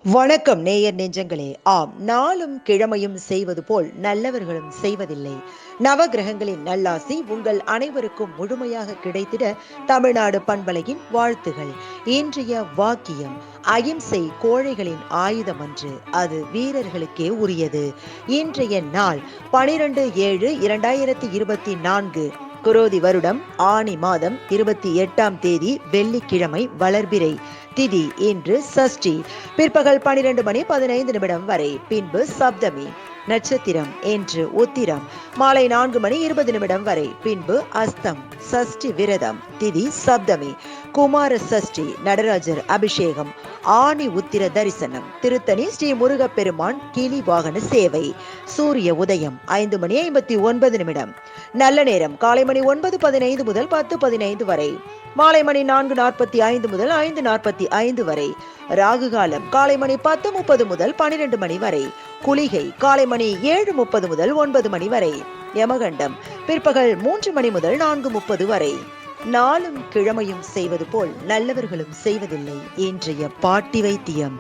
வணக்கம் நேயர் நெஞ்சங்களே. ஆம், நாளும் கிழமையும் செய்வது போல் நல்லவர்களும் செய்வதில்லை. நவகிரகங்களின் நல்லாசி உங்கள் அனைவருக்கும் முழுமையாக கிடைத்திட தமிழ்நாடு பண்பலையின் வாழ்த்துகள். இன்றைய வாக்கியம்: அகிம்சை கோழைகளின் ஆயுதம் அன்று, அது வீரர்களுக்கே உரியது. இன்றைய நாள் 12/7/2024, குரோதி வருடம் ஆனி மாதம் 28ஆம் தேதி வெள்ளிக்கிழமை, வளர்பிறை திதி இன்று சஷ்டி. பிற்பகல் 12:15 வரை, பின்பு சப்தமி. நட்சத்திரம் என்று உத்திரம். மாலை 4:20 வரை, பின்பு அஸ்தம். சஷ்டி விரதம். திதி சப்தமி. குமார சஷ்டி, நடராஜர் அபிஷேகம். ஆணி உத்திர தரிசனம். திருத்தணி ஸ்ரீ முருகப்பெருமான் கிளி வாகன சேவை. சூரிய உதயம் 5:59. நல்ல நேரம் காலை மணி 9:15 முதல் 10:15 வரை. மாலை மணி 4:45 முதல் 5:45 வரை. ராகு காலம் காலை மணி 10:30 முதல் 12 மணி வரை. குளிகை காலை மணி 7:30 முதல் 9 மணி வரை. யமகண்டம் பிற்பகல் 3 மணி முதல் 4:30 வரை. நாளும் கிழமையும் செய்வது போல் நல்லவர்களும் செய்வதில்லை. இன்றைய பாட்டி வைத்தியம்: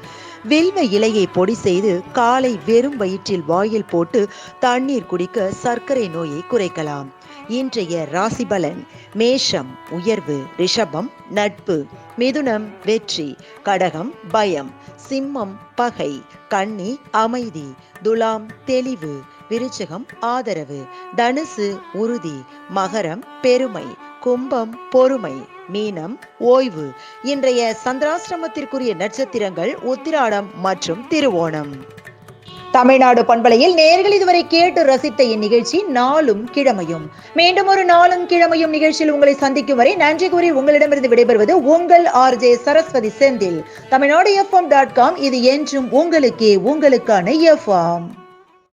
வில்வ இலையை பொடி செய்து காலை வெறும் வயிற்றில் வாயில் போட்டு தண்ணீர் குடிக்க சர்க்கரை நோயை குறைக்கலாம். இன்றைய ராசி பலன்: மேஷம் உயர்வு, ரிஷபம் நட்பு, மிதுனம் வெற்றி, கடகம் பயம், சிம்மம் பகை, கன்னி அமைதி, துலாம் தெளிவு, விருச்சிகம் ஆதரவு, தனுசு உறுதி, மகரம் பெருமை, கும்பம் பொறுமை, மீனம் ஓய்வு. இன்றைய சந்திராசிரமத்திற்குரிய நட்சத்திரங்கள் உத்திராடம் மற்றும் திருவோணம். தமிழ்நாடு பண்பலையில் நேயர்கள் இதுவரை கேட்டு ரசித்த இந்நிகழ்ச்சி நாளும் கிழமையும். மீண்டும் ஒரு நாளும் கிழமையும் நிகழ்ச்சியில் உங்களை சந்திக்கும் வரை நன்றி கூறி உங்களிடமிருந்து விடைபெறுவது உங்கள் RJ சரஸ்வதி செந்தில். தமிழ்நாடு FM.com, இது என்றும் உங்களுக்கே, உங்களுக்கான FM.